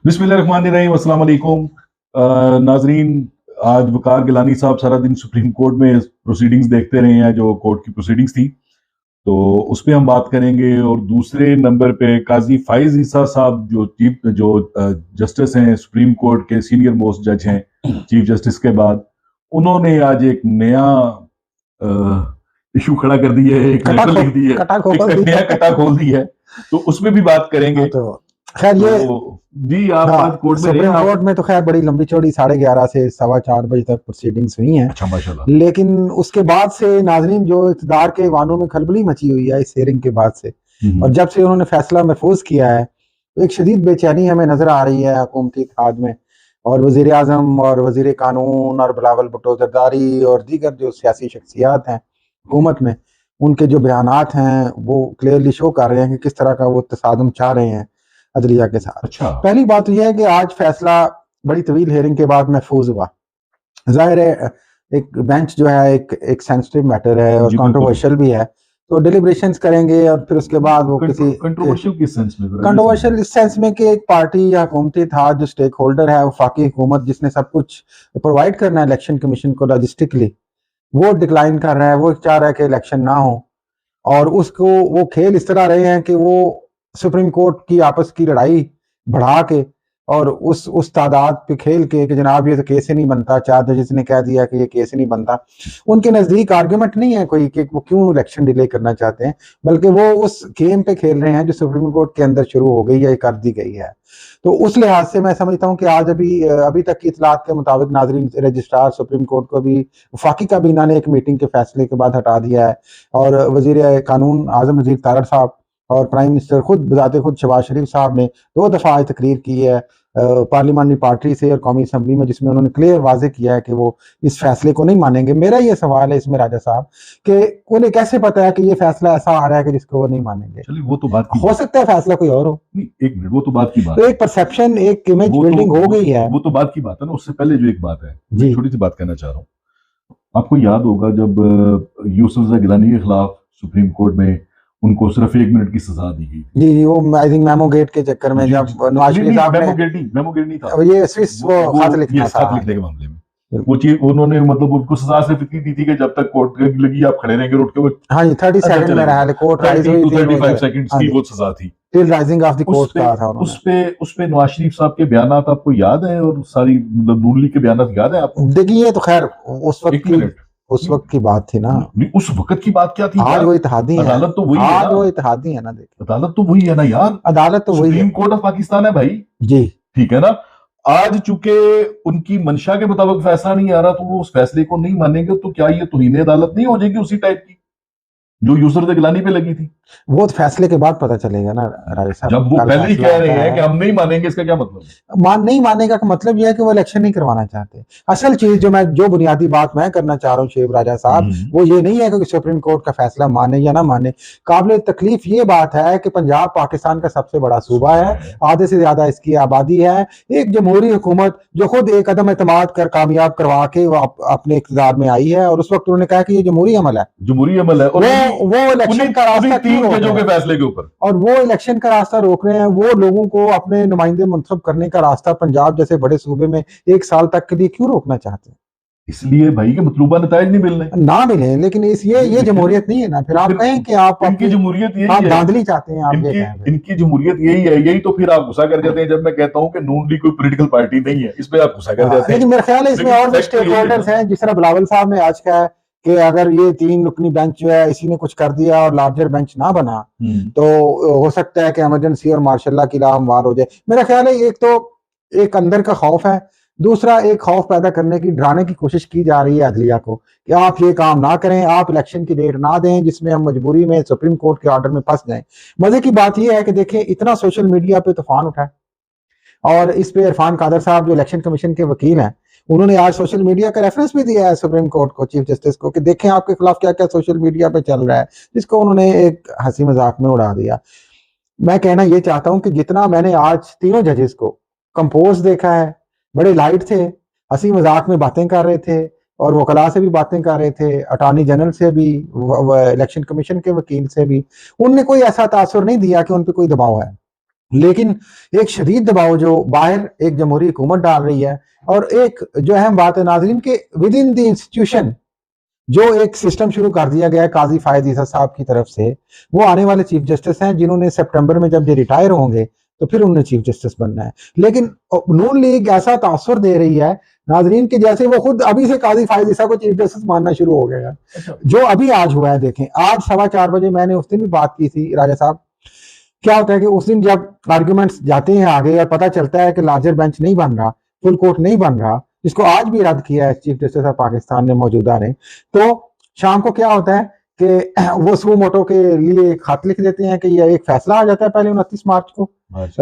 बिस्मिल्लाहिर्रहमानिर्रहीम, अस्सलाम वालेकुम। नाजरीन, आज वकार गिलानी साहब सारा दिन सुप्रीम कोर्ट में प्रोसीडिंग्स देखते रहे हैं, जो कोर्ट की प्रोसीडिंग्स थी, तो उस पर हम बात करेंगे। और दूसरे नंबर पे काजी फाइज ईसा साहब, जो जस्टिस हैं, सुप्रीम कोर्ट के सीनियर मोस्ट जज हैं, चीफ जस्टिस के बाद, उन्होंने आज एक नया इशू खड़ा कर दिया है, एक लेटर लिख दी है, एक नया कटा खोल दिया है, तो उसमें भी बात करेंगे। तो खैर ये जी, आप आज कोर्ट में सुप्रीम कोर्ट में तो खैर बड़ी लंबी चौड़ी 11:30 से 4:15 बजे तक प्रोसीडिंग्स हुई हैं। अच्छा, माशाल्लाह। लेकिन उसके बाद से नाजरीन जो इक़्तिदार के वानों में खलबली मची हुई है इस हेयरिंग के बाद से, और जब से उन्होंने फैसला महफूज किया है, तो एक शदीद बेचैनी हमें नजर आ रही है हुकूमती इत्तेहाद में। और वज़ीर आज़म और वज़ीर कानून और बिलावल भुट्टो ज़रदारी और दीगर जो सियासी शख्सियात हैं हुकूमत में, उनके जो बयानात हैं वो क्लियरली शो कर रहे हैं कि किस तरह का वो तसादुम चाह रहे हैं अदलिया के साथ। अच्छा। पहली बात तो यह है कि आज फैसला बड़ी तवील हेयरिंग के बाद महफूज हुआ। जाहिर है एक बेंच जो है एक सेंसिटिव मैटर है और कंट्रोवर्शियल भी है, तो डिलिब्रेशंस करेंगे और फिर उसके बाद वो किसी कंट्रोवर्शियल किस सेंस में? कंट्रोवर्शियल इस सेंस में कि एक पार्टी या हुकूमती था जो स्टेक होल्डर है, वफाकी हुकूमत जिसने सब कुछ प्रोवाइड करना है इलेक्शन कमीशन को लॉजिस्टिकली, वो डिक्लाइन कर रहा है, वो चाह रहा है कि इलेक्शन ना हो। और उसको वो खेल इस तरह रहे हैं कि वो सुप्रीम कोर्ट की आपस की लड़ाई बढ़ा के और उस तादाद पे खेल के कि जनाब ये तो केस ही नहीं बनता, 4 जजेस ने कह दिया कि ये केस ही नहीं बनता। उनके नज़दीक आर्गुमेंट नहीं है कोई कि वो क्यों इलेक्शन डिले करना चाहते हैं, बल्कि वो उस गेम पे खेल रहे हैं जो सुप्रीम कोर्ट के अंदर शुरू हो गई है, कर दी गई है। तो उस लिहाज से मैं समझता हूँ कि आज अभी तक की इतलात के मुताबिक नाजरीन, रजिस्ट्रार सुप्रीम कोर्ट को भी वफाकी काबीना ने एक मीटिंग के फैसले के बाद हटा दिया है, और वज़ीर कानून आज़म वज़ीर तारड़ साहब और प्राइम मिनिस्टर बजाते खुद शहबाज शरीफ साहब ने 2 दफ़ा तकरीर की है पार्लियामानी पार्टी से और कौमी असम्बली में, जिसमें उन्होंने क्लियर वाजे किया है कि वो इस फैसले को नहीं मानेंगे। मेरा ये सवाल है इसमें राजा साहब कि उन्हें कैसे पता है कि ये फैसला ऐसा आ रहा है कि जिसको वो नहीं मानेंगे? चलिए, वो तो बात हो सकता है फैसला कोई और हो। एक मिनट, वो तो बात की बात तो एक परसेप्शन, एक इमेज बिल्डिंग हो गई है। वो तो बात की बात है ना। उससे पहले जो एक बात है, छोटी सी बात कहना चाह रहा हूँ। आपको याद होगा जब यूसुफ गिलानी के खिलाफ सुप्रीम कोर्ट में उनको सिर्फ 1 मिनट की सजा दी गई। जी, वो आई थिंक मेमो गेट के चक्कर में, जब नवाज शरीफ साहब ने मेमो गेट नहीं था, ये स्विस वो खत लिखने के मामले में वो चीज उन्होंने मतलब उनको सजा सिर्फ इतनी दी थी कि जब तक कोर्ट लगी आप खड़े रहेंगे रोड के ऊपर। हाँ जी, 30 सेकंड में रहा, कोर्ट राइज हुई थी, 35 सेकंड्स की वो सजा थी, till rising of the court कहा था उन्होंने। उस पे नवाज शरीफ साहब के बयानात आपको याद है, और सारी मतलब नून लीग के बयानात याद है आपको? देखिए, ये तो खैर उस वक्त की बात थी ना। उस वक्त की बात क्या थी? आज वो इत्तेहादी है, अदालत तो वही है, आज वो इत्तेहादी है ना। देखिए, अदालत तो वही है ना यार, अदालत तो वही है, सुप्रीम कोर्ट ऑफ पाकिस्तान है भाई जी, ठीक है ना। आज चूंकि उनकी मंशा के मुताबिक फैसला नहीं आ रहा, तो वो उस फैसले को नहीं मानेंगे, तो क्या ये तौहीन अदालत नहीं हो जाएगी उसी टाइप की जो यूसुफ गिलानी पे लगी थी? वो तो फैसले के बाद पता चलेगा ना राजा साहब। जब वो पहले ही कह रहे हैं कि हम नहीं मानेंगे, इसका क्या मतलब? नहीं मानेगा का मतलब यह है कि वो इलेक्शन नहीं करवाना चाहते। असल चीज जो बुनियादी बात मैं करना चाह रहा हूँ शेब राजा साहब, वो ये नहीं है कि सुप्रीम कोर्ट का फैसला माने या ना माने। काबिल तकलीफ ये बात है कि पंजाब पाकिस्तान का सबसे बड़ा सूबा है, आधे से ज्यादा इसकी आबादी है, एक जमहूरी हुकूमत जो खुद एक कदम एतमाद कर कामयाब करवा के वो अपने इक़्तिदार में आई है, और उस वक्त उन्होंने कहा कि ये जमहूरी अमल है, जमहूरी अमल है, और वो इलेक्शन का रास्ता 3 जजों के फैसले के ऊपर, और वो इलेक्शन का रास्ता रोक रहे हैं। वो लोगों को अपने नुमाइंदे मुंतखब करने का रास्ता पंजाब जैसे बड़े सूबे में 1 साल तक के लिए क्यों रोकना चाहते हैं? इसलिए भाई के मतलूबा नताइज नहीं मिल रहे, ना मिले, लेकिन ये जमहूरियत नहीं है ना। फिर आप कहें कि आप इनकी जमहूरियत यही आप है, धांधली चाहते हैं, आप इनकी जमहूरियत यही है। यही तो फिर आप गुस्सा कर जाते हैं जब मैं कहता हूं कि नून लीग कोई पॉलिटिकल पार्टी नहीं है, इस पे आप गुस्सा कर जाते हैं। लेकिन मेरा ख्याल है इसमें और भी स्टेक होल्डर्स हैं, जिस तरह बिलावल साहब ने आज कहा कि अगर ये 3 रुकनी बेंच जो है इसी ने कुछ कर दिया और लार्जर बेंच ना बना, तो हो सकता है कि इमरजेंसी और मार्शल की राह हमवार हो जाए। मेरा ख्याल है एक तो एक अंदर का खौफ है, दूसरा एक खौफ पैदा करने की, डराने की कोशिश की जा रही है अदलिया को कि आप ये काम ना करें, आप इलेक्शन की डेट ना दें, जिसमें हम मजबूरी में सुप्रीम कोर्ट के ऑर्डर में फंस जाएं। मजे की बात यह है कि देखिए, इतना सोशल मीडिया पे तूफान उठा है, और इस पे इरफान कादर साहब जो इलेक्शन कमीशन के वकील हैं, उन्होंने आज सोशल मीडिया का रेफरेंस भी दिया है सुप्रीम कोर्ट को, चीफ जस्टिस को, कि देखें आपके खिलाफ क्या क्या सोशल मीडिया पे चल रहा है, जिसको उन्होंने एक हंसी मजाक में उड़ा दिया। मैं कहना ये चाहता हूं कि जितना मैंने आज तीनों जजेस को कंपोज देखा है, बड़े लाइट थे, हंसी मजाक में बातें कर रहे थे, और वकला से भी बातें कर रहे थे, अटॉर्नी जनरल से भी, इलेक्शन कमीशन के वकील से भी, उनने कोई ऐसा तासुर नहीं दिया कि उन पर कोई दबाव है। लेकिन एक शदीद दबाव जो बाहर एक जमहूरी हुकूमत डाल रही है, और एक जो अहम बात है नाज़रीन के विद इन द इंस्टीट्यूशन जो एक सिस्टम शुरू कर दिया गया है काजी फायद ईसा साहब की तरफ से, वो आने वाले चीफ जस्टिस हैं जिन्होंने सितंबर में जब ये रिटायर होंगे तो फिर उन्हें चीफ जस्टिस बनना है। लेकिन नून लीग ऐसा तासुर दे रही है नाजरीन के जैसे वो खुद अभी से काजी फायद ईसा को चीफ जस्टिस मानना शुरू हो गया है। जो अभी आज हुआ है देखें, आज 4:15 बजे मैंने उस दिन भी बात की थी राजा साहब। क्या होता है कि उस दिन जब आर्ग्यूमेंट्स जाते हैं आगे और पता चलता है कि लार्जर बेंच नहीं बन रहा, फुल कोर्ट नहीं बन रहा, जिसको आज भी रद्द किया है चीफ जस्टिस ऑफ पाकिस्तान ने मौजूदा ने, तो शाम को क्या होता है कि वो सू मोटो के लिए एक खत लिख देते हैं कि यह एक फैसला आ जाता है पहले 29 मार्च को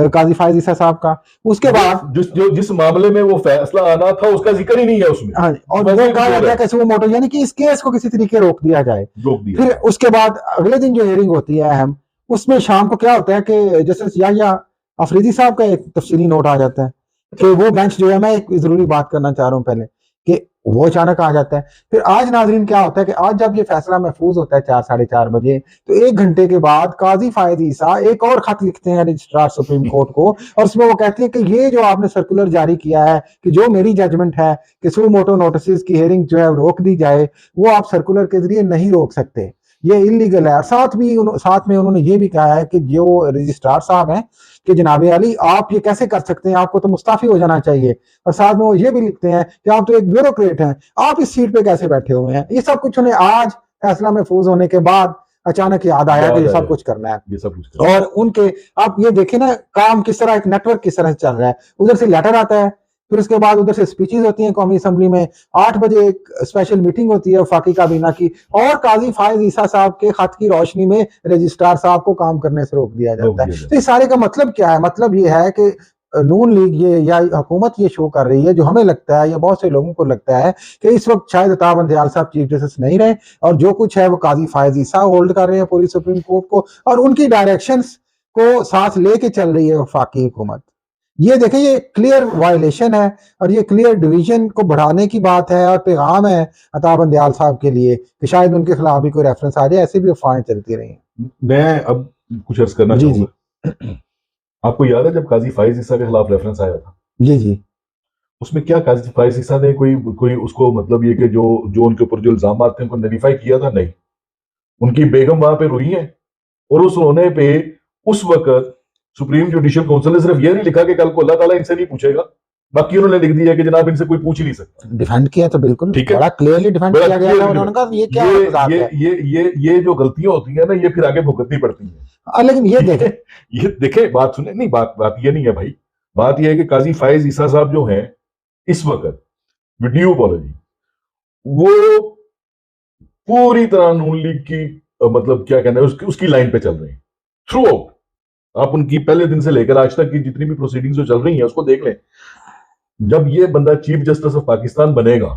काजी फायद ईसा साहब का। उसके बाद जिस मामले में वो फैसला आना था उसका जिक्र ही नहीं है उसमें। हाँ, और वो कहा जाता है कि सू मोटो यानी कि इस केस को किसी तरीके रोक दिया जाए। फिर उसके बाद अगले दिन जो हियरिंग होती है अहम, उसमें शाम को क्या होता है कि जस्टिस याह्या अफरीदी साहब का एक तफसीली नोट आ जाता है कि वो बेंच जो है, मैं एक जरूरी बात करना चाह रहा हूँ पहले, कि वो अचानक आ जाता है। फिर आज नाजरीन क्या होता है कि आज जब ये फैसला महफूज होता है 4-4:30 बजे, तो 1 घंटे के बाद काजी फायद ईसा एक और खत लिखते हैं रजिस्ट्रार सुप्रीम कोर्ट को, और उसमें वो कहते हैं कि ये जो आपने सर्कुलर जारी किया है कि जो मेरी जजमेंट है कि सू मोटो नोटिस की हियरिंग जो है रोक दी जाए, वो आप सर्कुलर के जरिए नहीं रोक सकते, ये इलीगल है। और साथ में उन्होंने ये भी कहा है कि जो रजिस्ट्रार साहब हैं कि जनाब अली आप ये कैसे कर सकते हैं, आपको तो मुस्ताफी हो जाना चाहिए। और साथ में वो ये भी लिखते हैं कि आप तो एक ब्यूरोक्रेट हैं, आप इस सीट पे कैसे बैठे हुए हैं। ये सब कुछ उन्हें आज फैसला महफूज होने के बाद अचानक याद आया कि ये सब कुछ करना है, ये सब कुछ। और उनके आप ये देखें ना काम किस तरह, एक नेटवर्क किस तरह से चल रहा है। उधर से लेटर आता है, फिर उसके बाद उधर से स्पीचेस होती हैं कौमी असम्बली में, 8 बजे एक स्पेशल मीटिंग होती है वफाकी काबीना की, और काजी फायद ईसा साहब के खत की रोशनी में रजिस्ट्रार साहब को काम करने से रोक दिया जाता है। तो इस सारे का मतलब क्या है? मतलब ये है कि नून लीग ये या हुकूमत ये शो कर रही है, जो हमें लगता है या बहुत से लोगों को लगता है कि इस वक्त शायद अताब बंदयाल साहब चीफ जस्टिस नहीं रहे, और जो कुछ है वो काजी फायद ईसा होल्ड कर रहे हैं पूरी सुप्रीम कोर्ट को, और उनकी डायरेक्शंस को साथ लेके चल रही है वफाकी हुकूमत। ये देखें, ये क्लियर वायलेशन है, और ये क्लियर डिवीजन को बढ़ाने की बात है, और पैगाम है अताब बंदयाल साहब के लिए कि शायद उनके खिलाफ भी कोई रेफरेंस आ जाए। ऐसे भी अफवाहें चलती रही। मैं अब कुछ अर्ज करना चाहूंगा। आपको याद है जब काजी फायद ईसा के खिलाफ रेफरेंस आया था? जी जी। उसमें क्या काजी फायद ईसा ने कोई उसको मतलब ये कि जो उनके ऊपर जो इल्जाम थे उनको नलीफाई किया था? नहीं, उनकी बेगम वहां पे रोई है, और उस रोने पे उस वक्त सुप्रीम जुडिशियल काउंसिल ने सिर्फ ये नहीं लिखा कि कल को अल्लाह ताला इनसे नहीं पूछेगा, बाकी उन्होंने लिख दिया कि जनाब इनसे कोई पूछ ही नहीं सकता। डिफेंड किया तो बिल्कुल ठीक है, बड़ा क्लियरली डिफेंड किया गया था। उन्होंने कहा ये क्या ये जो गलतियां होती हैं ना, ये फिर आगे भुगतनी पड़ती हैं। लेकिन ये देखें ये देखें, बात सुने, नहीं बात ये नहीं है भाई, बात ये है कि काजी फायद ईसा साहब जो हैं इस वक्त वीडियो अपॉलॉजी वो पूरी तरह नून लीग की मतलब क्या कहना है उसकी लाइन पे चल रहे हैं थ्रू आउट। आप उनकी पहले दिन से लेकर आज तक की जितनी भी प्रोसीडिंग्स जो चल रही हैं उसको देख लें। जब ये बंदा चीफ जस्टिस ऑफ पाकिस्तान बनेगा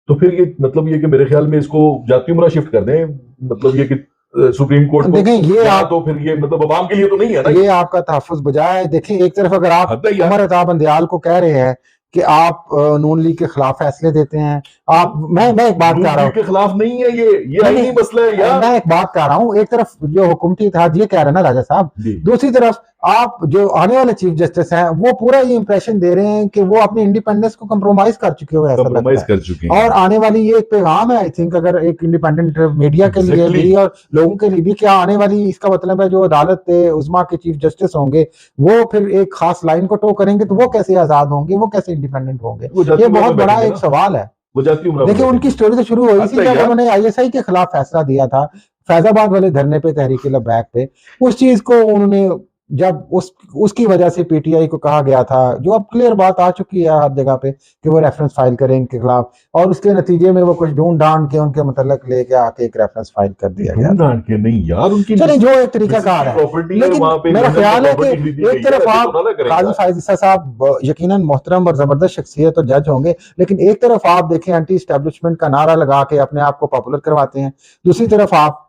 तो फिर ये मतलब ये कि मेरे ख्याल में इसको जाती उम्र शिफ्ट कर दें, मतलब ये कि सुप्रीम कोर्ट देखें ये आप तो फिर ये मतलब अवाम के लिए तो नहीं है ना, ये आपका तहफ़्फ़ुज़ बजाय। देखें एक तरफ अगर आप उमर अताब बंदयाल को कह रहे हैं कि आप नून लीग के खिलाफ फैसले देते हैं, आप मैं एक बात कर रहा हूँ के खिलाफ नहीं है, ये आईनी मसला है यार। मैं एक बात कर रहा हूँ, एक तरफ जो हुकूमती इत्तेहाद ये कह रहे हैं ना राजा साहब, दूसरी तरफ आप जो आने वाले चीफ जस्टिस हैं वो पूरा ये इंप्रेशन दे रहे हैं कि वो अपनी इंडिपेंडेंस को कंप्रोमाइज कर चुके हो, ऐसा लगता है। और आने वाली ये एक पैगाम है आई थिंक, अगर एक इंडिपेंडेंट मीडिया के लिए भी और लोगों के लिए भी, क्या आने वाली इसका मतलब है जो अदालत उज़्मा के चीफ जस्टिस होंगे वो फिर एक खास लाइन को टो करेंगे, तो वो कैसे आजाद होंगे, वो कैसे इंडिपेंडेंट होंगे? ये बहुत बड़ा एक सवाल है। देखिए उनकी स्टोरी तो शुरू हुई थी जब उन्होंने ISI के खिलाफ फैसला दिया था फैजाबाद वाले धरने पे, तहरीक लबैक पे। उस चीज को उन्होंने जब उसकी वजह से PTI को कहा गया था, जो अब क्लियर बात आ चुकी है हर जगह पे कि वो रेफरेंस फाइल करें इनके खिलाफ, और उसके नतीजे में वो कुछ ढूंढ ढांड के उनके मतलब लेके आके एक रेफरेंस फाइल कर दिया गया। ढूंढ के नहीं यार, उनकी चलिए जो एक तरीका कार है, लेकिन मेरा ख्याल है कि एक तरफ आप काजी फायद ईसा साहब यकीनन मोहतरम और जबरदस्त शख्सियत और जज होंगे, लेकिन एक तरफ आप देखें एंटी एस्टेब्लिशमेंट का नारा लगा के अपने आप को पॉपुलर करवाते हैं, दूसरी तरफ आप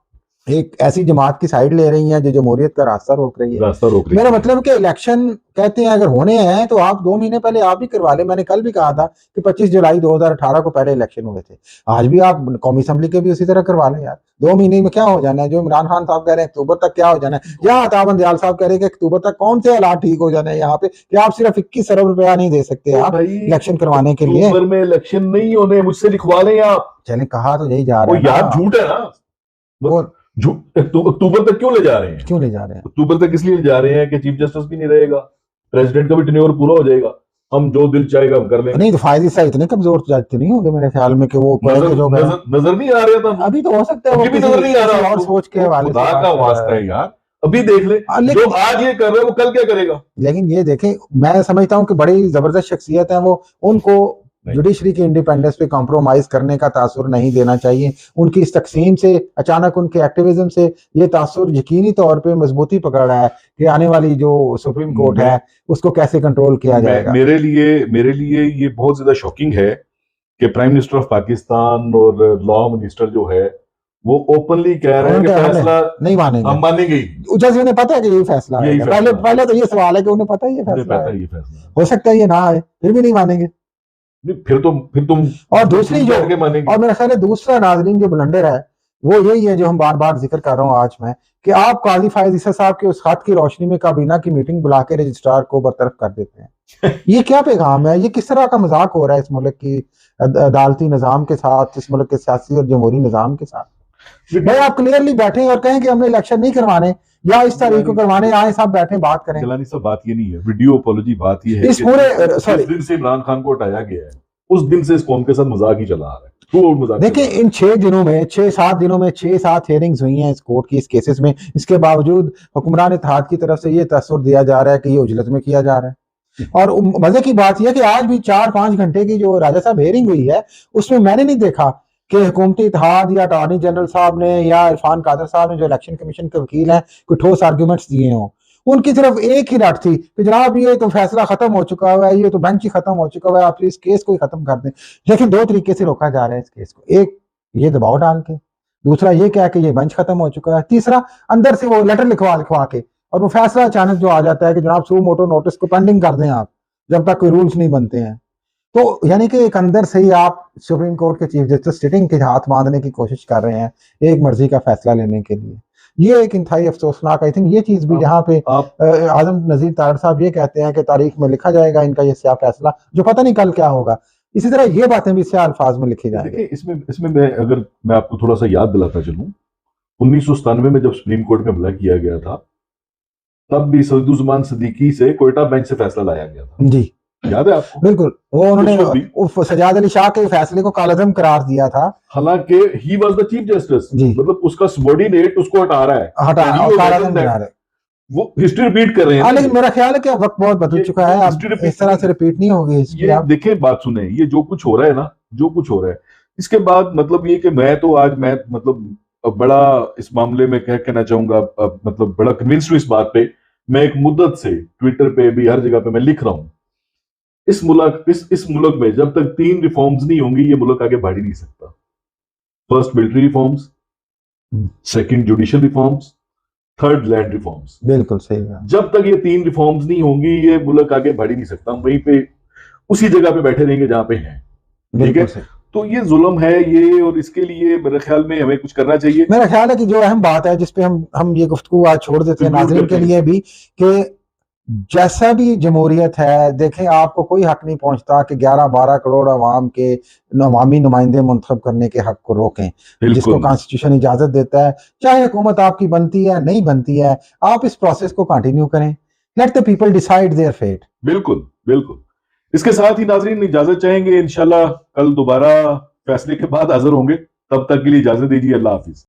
एक ऐसी जमात की साइड ले रही हैं जो जमहूरियत का रास्ता रोक रही है। रास्ता रोक रही मेरा है। मतलब कि इलेक्शन कहते हैं अगर होने हैं तो आप 2 महीने पहले आप भी करवा लें। मैंने कल भी कहा था कि 25 जुलाई 2018 को पहले इलेक्शन हुए थे। आज भी आप कौमी असेंबली के भी उसी तरह करवा लें यार। 2 महीने में क्या हो जाना है? जो इमरान खान साहब कह रहे हैं अक्टूबर तक क्या हो जाना है, या अताबन दयाल साहब कह रहे हैं कि अक्टूबर तक कौन से हालात ठीक हो जाने हैं यहाँ पे कि आप सिर्फ 21 अरब रुपया नहीं दे सकते तो आप भाई इलेक्शन करवाने के लिए। अक्टूबर में इलेक्शन नहीं होने, मुझसे लिखवा लें आप। चले कहा तो यही जा वो रहा है यार ना। झूठ है ना, वो झूठ। अक्टूबर तक क्यों ले जा रहे हैं? क्यों ले जा रहे हैं? अक्टूबर तक इसलिए ले जा रहे हैं कि चीफ जस्टिस भी नहीं रहेगा, प्रेसिडेंट का भी टेन्योर पूरा हो जाएगा, हम जो दिल चाहेगा हम कर लेंगे। नहीं तो फायदे साहब इतने कमजोर जाते नहीं होंगे मेरे ख्याल में कि वो नजर, जो नजर नहीं आ रहा था, अभी तो हो सकता है वो अभी भी नजर नहीं आ रहा और सोच के हवाले खुदा से का वास्ता है यार, अभी देख ले लेकिन जो आज ये कर रहा है वो कल क्या करेगा। लेकिन ये देखें, मैं समझता हूँ कि बड़ी जबरदस्त शख्सियत है वो, उनको जुडिशरी के इंडिपेंडेंस पे कॉम्प्रोमाइज करने का तासुर नहीं देना चाहिए। उनकी इस तकसीम से अचानक उनके एक्टिविज्म से ये तासुर यकीनी तौर पे मजबूती पकड़ रहा है कि आने वाली जो सुप्रीम कोर्ट है उसको कैसे कंट्रोल किया जाएगा। मेरे लिए ये बहुत ज्यादा शॉकिंग है कि प्राइम मिनिस्टर ऑफ पाकिस्तान और लॉ मिनिस्टर जो है वो ओपनली कह रहे हैं कि फैसला नहीं मानेंगे, हम मानेंगे। जैसे उन्हें पता है कि ये फैसला है। पहले तो ये सवाल है कि उन्हें पता है ये फैसला है, हो सकता है ये ना आए फिर भी नहीं मानेंगे। फिर तुम और दूसरी जो और मेरा ख्याल है दूसरा नाज़रीन जो ब्लंडर है वो यही है जो हम बार बार जिक्र कर रहा हूँ आज मैं, कि आप काजी फायद ईसा साहब के उस खत की रोशनी में काबीना की मीटिंग बुला के रजिस्ट्रार को बरतरफ कर देते हैं। ये क्या पैगाम है? ये किस तरह का मजाक हो रहा है इस मुल्क की अदालती निज़ाम के साथ, इस मुल्क के सियासी और जमहूरी निज़ाम के साथ। भाई आप क्लियरली बैठे और कहें कि हमने इलेक्शन नहीं करवाने या इस तारीख को करवाने, आए सब बैठे बात करें। गिलानी साहब बात ये नहीं है, वीडियो अपॉलॉजी बात ये है इस पूरे जिस दिन से इमरान खान को हटाया गया है उस दिन से इस कौम के साथ मजाक ही चला आ रहा है। देखिए इन 6-7 दिनों में 6-7 हियरिंग्स हुई हैं इस कोर्ट की इस केसेस में। इसके बावजूद हुक्मरान इत्तेहाद की तरफ से ये तस्वीर दिया जा रहा है कि ये उजलत में किया जा रहा है। और मजे की बात यह कि आज भी 4-5 घंटे की जो राजा साहब हियरिंग हुई है उसमें मैंने नहीं देखा कि हुकूमती इत्तेहाद या अटॉर्नी जनरल साहब ने या इरफान कादर साहब ने जो इलेक्शन कमीशन के वकील हैं कोई ठोस आर्ग्यूमेंट्स दिए हों। उनकी सिर्फ एक ही रट थी कि जनाब ये तो फैसला खत्म हो चुका हुआ है, ये तो बेंच ही खत्म हो चुका हुआ है, आप इस केस को ही खत्म कर दें। लेकिन 2 तरीके से रोका जा रहा है इस केस को, एक ये दबाव डाल के, दूसरा ये क्या कि ये बेंच खत्म हो चुका है, तीसरा अंदर से वो लेटर लिखवा के और वो फैसला अचानक जो आ जाता है कि जनाब सू मोटो नोटिस को पेंडिंग कर दें आप जब तक कोई रूल्स नहीं बनते हैं। तो यानी कि एक अंदर से ही आप सुप्रीम कोर्ट के चीफ जस्टिस सिटिंग के हाथ बांधने की कोशिश कर रहे हैं एक मर्जी का फैसला लेने के लिए। ये एक इंतहाई अफसोसनाक, आई थिंक ये चीज भी जहाँ पे आजम नजीर तारड़ साहब ये कहते हैं कि तारीख में लिखा जाएगा इनका ये स्या फैसला जो पता नहीं कल क्या होगा, इसी तरह ये बातें भी स्या अल्फाज में लिखी जाएंगी। इसमें मैं आपको थोड़ा सा याद दिलाता चलूं, 1997 में जब सुप्रीम कोर्ट में हमला किया गया था तब भी सईदुज़्ज़मान सिद्दीकी से कोयटा बेंच से फैसला लाया गया था। जी याद है आपको? बिल्कुल, वो उन्होंने सजाद अली शाह के फैसले को कालअदम करार दिया था, हालांकि he was the chief justice, मतलब उसका सबऑर्डिनेट उसको हटा रहा है, कालअदम करा रहा है। वो हिस्ट्री रिपीट कर रहे हैं। लेकिन मेरा ख्याल है कि वक्त बहुत बदल चुका है, अब इस तरह से रिपीट नहीं होगी हिस्ट्री। आप देखें, बात सुने, ये जो कुछ हो रहा है ना, जो कुछ हो रहा है इसके बाद मतलब ये कि मैं मतलब बड़ा इस मामले में कहना चाहूंगा, मतलब बड़ा कन्विंस्ड हूं इस बात पे। मैं एक मुद्दत से ट्विटर पे भी हर जगह पे मैं लिख रहा हूं, इस मुल्क में जब तक 3 रिफॉर्म्स नहीं होंगी ये मुल्क आगे बढ़ ही नहीं सकता। First military reforms, second judicial reforms, third land reforms. बिल्कुल सही है। जब तक ये 3 रिफॉर्म्स नहीं होंगी ये मुल्क आगे बढ़ ही नहीं सकता। हम वहीं पे उसी जगह पे बैठे रहेंगे जहां पे हैं, ठीक है? तो ये जुल्म है ये, और इसके लिए मेरे ख्याल में हमें कुछ करना चाहिए। मेरा ख्याल है कि जो अहम बात है जिसपे हम ये गुफ्तगू आज छोड़ देते हैं नाज़रीन के लिए भी, कि जैसा भी जमहूरियत है, देखें आपको कोई हक नहीं पहुंचता कि 11-12 करोड़ अवाम के अवामी नुमाइंदे मुंतखब करने के हक को रोकें, जिसको कॉन्स्टिट्यूशन इजाजत देता है। चाहे हुकूमत आपकी बनती है नहीं बनती है, आप इस प्रोसेस को कंटिन्यू करें, let the people decide their fate. बिल्कुल बिल्कुल। इसके साथ ही नाजरीन इजाजत चाहेंगे, इंशाल्लाह कल दोबारा फैसले के बाद हाजिर होंगे, तब तक के लिए इजाजत दीजिए। अल्लाह हाफिज।